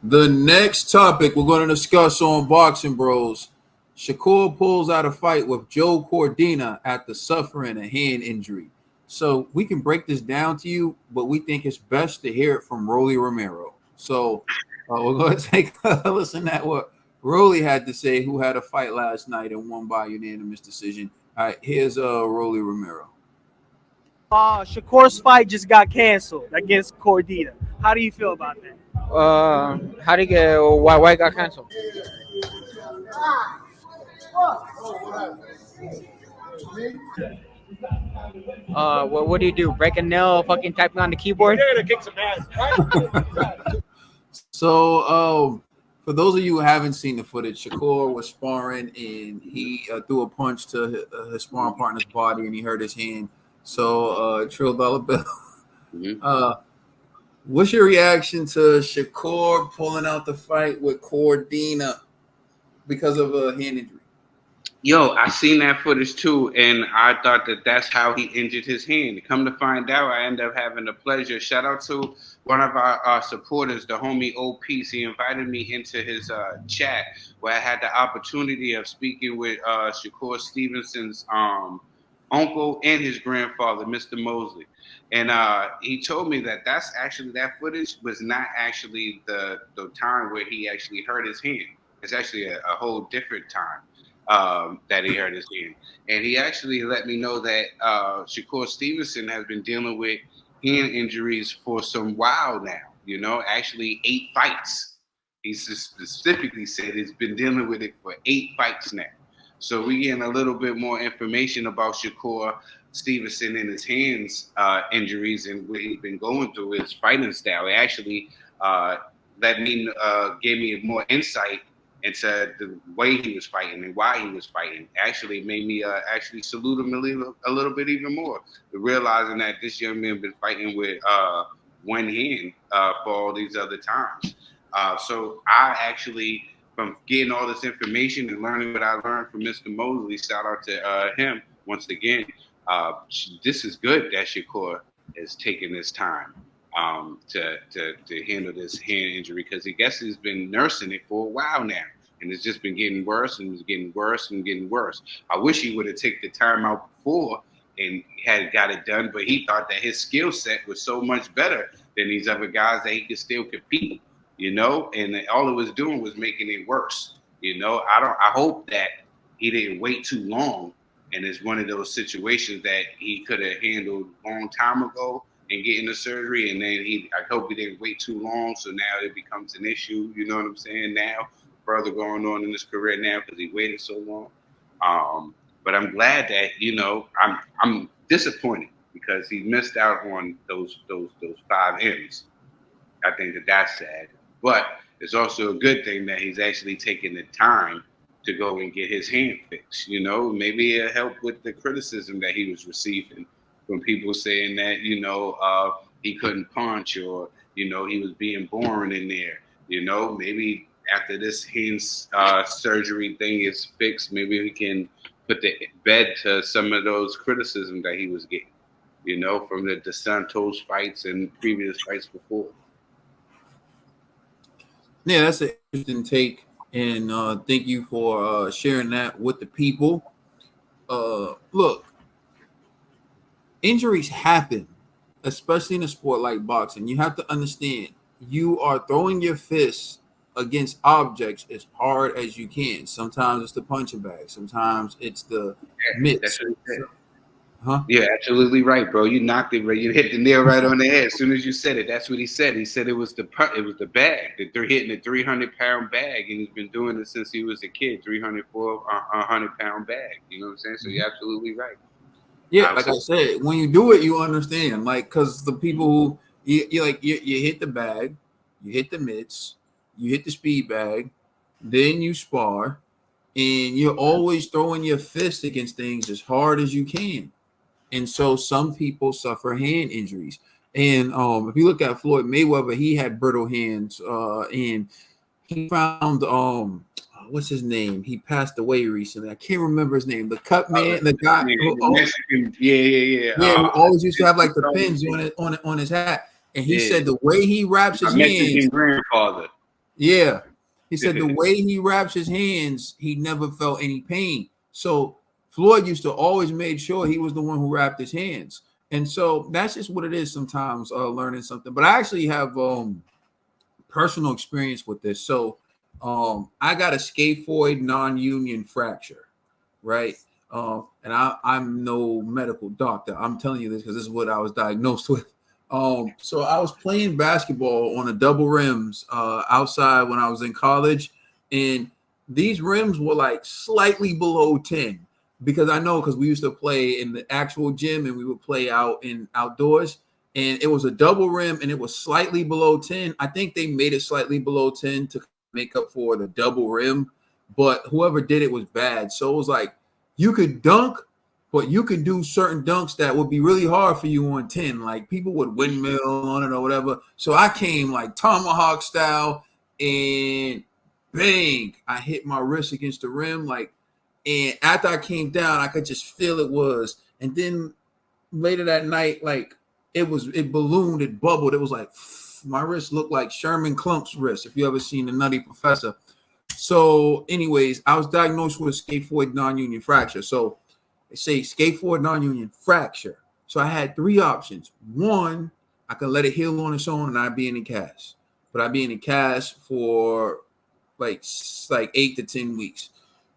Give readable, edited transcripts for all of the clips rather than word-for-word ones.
The next topic we're going to discuss on Boxing Bros. Shakur pulls out a fight with Joe Cordina after suffering a hand injury. So we can break this down to you, but we think it's best to hear it from Rolly Romero. So we're going to take a listen at what Rolly had to say, who had a fight last night and won by unanimous decision. All right, here's Rolly Romero. Shakur's fight just got canceled against Cordina. How do you feel about that? How do you get why it got canceled? What do you do? Break a nail, fucking typing on the keyboard? So, for those of you who haven't seen the footage, Shakur was sparring and he threw a punch to his sparring partner's body and he hurt his hand. So, Trill Dollar Bill, what's your reaction to Shakur pulling out the fight with Cordina because of a hand injury? Yo, I seen that footage too, and I thought that that's how he injured his hand. Come to find out, I ended up having the pleasure. Shout out to one of our supporters, the homie O Peace. He invited me into his chat where I had the opportunity of speaking with Shakur Stevenson's uncle and his grandfather, Mr. Mosley. And he told me that that footage was not actually the time where he actually hurt his hand. It's actually a whole different time that he hurt his hand. And he actually let me know that Shakur Stevenson has been dealing with hand injuries for some while now, actually 8 fights. He specifically said he's been dealing with it for 8 fights now. So we getting a little bit more information about Shakur Stevenson and his hands injuries and what he's been going through, his fighting style. It actually gave me more insight into the way he was fighting and why he was fighting. Actually made me actually salute him a little bit even more, realizing that this young man been fighting with one hand for all these other times. So I actually, from getting all this information and learning what I learned from Mr. Mosley, shout out to him once again. This is good that Shakur is taking this time to handle this hand injury, because I guess he's been nursing it for a while now. And it's just been getting worse and it's getting worse and getting worse. I wish he would have taken the time out before and had got it done, but he thought that his skill set was so much better than these other guys that he could still compete, and all it was doing was making it worse. I hope that he didn't wait too long, and it's one of those situations that he could have handled a long time ago and getting the surgery, and then I hope he didn't wait too long, so now it becomes an issue, you know what I'm saying, now, further going on in his career now because he waited so long. But I'm glad that, I'm disappointed because he missed out on those 5 M's. I think that's sad. But it's also a good thing that he's actually taking the time to go and get his hand fixed. Maybe it'll help with the criticism that he was receiving from people saying that, he couldn't punch, or, he was being boring in there. Maybe after this hand surgery thing is fixed, maybe we can put the bed to some of those criticism that he was getting, from the DeSantos fights and previous fights before. Yeah, that's an interesting take. And thank you for sharing that with the people. Look, injuries happen, especially in a sport like boxing. You have to understand, you are throwing your fists against objects as hard as you can. Sometimes it's the punching bag. Sometimes it's the mitts. That's what he said. Huh? Yeah, absolutely right, bro. You knocked it, bro. You hit the nail right on the head. As soon as you said it, that's what he said. He said it was the bag. That they're hitting a 300-pound bag, and he's been doing it since he was a kid. 100-pound bag. You know what I'm saying? So you're absolutely right. Yeah, like I said, when you do it, you understand. Like, because the people who you hit the bag, you hit the mitts, you hit the speed bag, then you spar, and you're always throwing your fist against things as hard as you can. And so some people suffer hand injuries. And if you look at Floyd Mayweather, he had brittle hands, and he found what's his name? He passed away recently. I can't remember his name. The cut man, the guy who always used to have like the pins on his hat. And he said the way he wraps his hands. Grandfather. Yeah. He said the way he wraps his hands, he never felt any pain. So Floyd used to always make sure he was the one who wrapped his hands. And so that's just what it is sometimes, learning something. But I actually have personal experience with this. So I got a scaphoid non-union fracture, right? And I'm no medical doctor. I'm telling you this because this is what I was diagnosed with. So I was playing basketball on a double rims outside when I was in college, and these rims were like slightly below 10 because I know because we used to play in the actual gym and we would play out in outdoors, and it was a double rim and it was slightly below 10. I think they made it slightly below 10 to make up for the double rim, but whoever did it was bad. So it was like you could dunk, but you can do certain dunks that would be really hard for you on 10. Like people would windmill on it or whatever. So I came like tomahawk style and bang, I hit my wrist against the rim. Like, and after I came down, I could just feel it was. And then later that night, like it ballooned, it bubbled. It was like my wrist looked like Sherman Klump's wrist, if you ever seen the Nutty Professor. So, anyways, I was diagnosed with a scaphoid non-union fracture. So they say scaphoid non-union fracture. So I had three options. One, I could let it heal on its own and I'd be in a cast. But I'd be in a cast for like 8 to 10 weeks.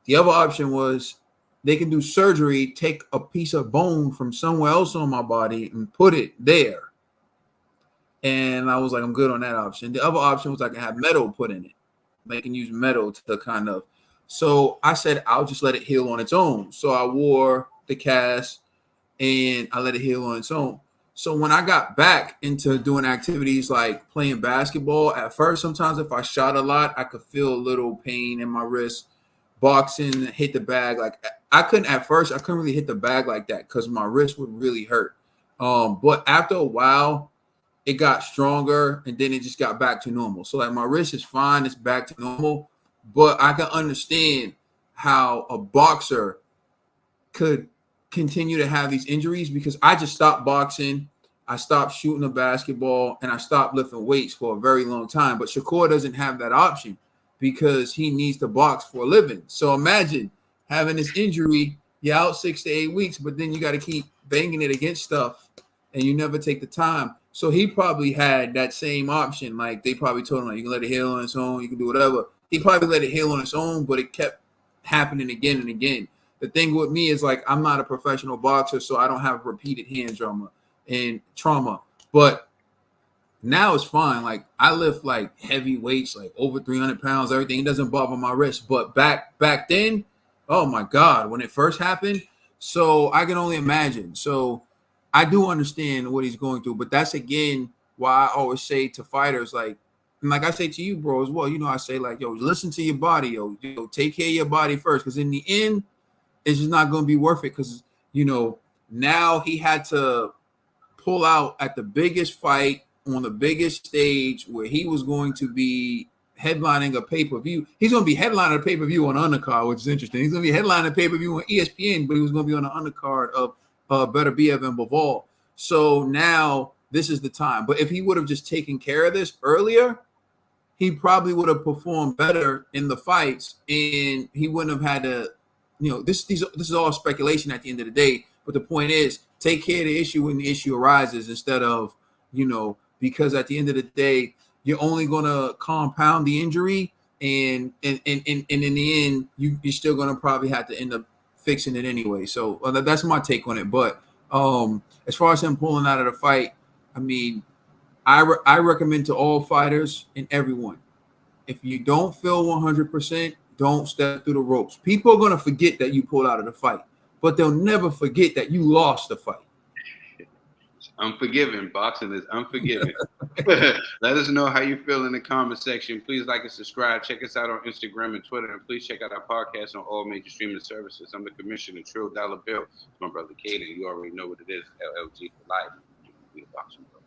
The other option was they can do surgery, take a piece of bone from somewhere else on my body and put it there. And I was like, I'm good on that option. The other option was I can have metal put in it. They can use metal to kind of. So I said, I'll just let it heal on its own. So I wore the cast and I let it heal on its own. So when I got back into doing activities like playing basketball, at first, sometimes if I shot a lot, I could feel a little pain in my wrist. Boxing, hit the bag. Like I couldn't really hit the bag like that because my wrist would really hurt. But after a while, it got stronger and then it just got back to normal. So like my wrist is fine, it's back to normal, but I can understand how a boxer could continue to have these injuries because I just stopped boxing, I stopped shooting a basketball, and I stopped lifting weights for a very long time. But Shakur doesn't have that option because he needs to box for a living. So imagine having this injury, you're out 6 to 8 weeks, but then you got to keep banging it against stuff and you never take the time. So he probably had that same option. Like they probably told him, like, you can let it heal on its own, you can do whatever. He probably let it heal on its own, but it kept happening again and again. The thing with me is like I'm not a professional boxer, so I don't have repeated hand trauma. But now it's fine. Like I lift like heavy weights, like over 300 pounds, everything. It doesn't bother my wrist. But back then, oh my God, when it first happened, so I can only imagine. So I do understand what he's going through, but that's again why I always say to fighters, like, and like I say to you, bro, as well. You know, I say like, yo, listen to your body, yo, take care of your body first, because in the end, it's just not going to be worth it. Because now he had to pull out at the biggest fight on the biggest stage where he was going to be headlining a pay-per-view. He's going to be headlining a pay-per-view on undercard, which is interesting. He's going to be headlining a pay-per-view on ESPN, but he was going to be on the undercard of Better BF and Bivol. So now this is the time. But if he would have just taken care of this earlier, he probably would have performed better in the fights, and he wouldn't have had to. This is all speculation at the end of the day. But the point is, take care of the issue when the issue arises, instead of because at the end of the day, you're only gonna compound the injury, and in the end, you're still gonna probably have to end up fixing it anyway. So that's my take on it. But as far as him pulling out of the fight, I mean, I recommend to all fighters and everyone, if you don't feel 100%, don't step through the ropes. People are going to forget that you pulled out of the fight, but they'll never forget that you lost the fight. It's unforgiving. Boxing is unforgiving. Let us know how you feel in the comment section. Please like and subscribe. Check us out on Instagram and Twitter. And please check out our podcast on all major streaming services. I'm the Commissioner, Trill Dollar Bill. It's my brother Caden. You already know what it is. LLG for life. We the Boxing Bro.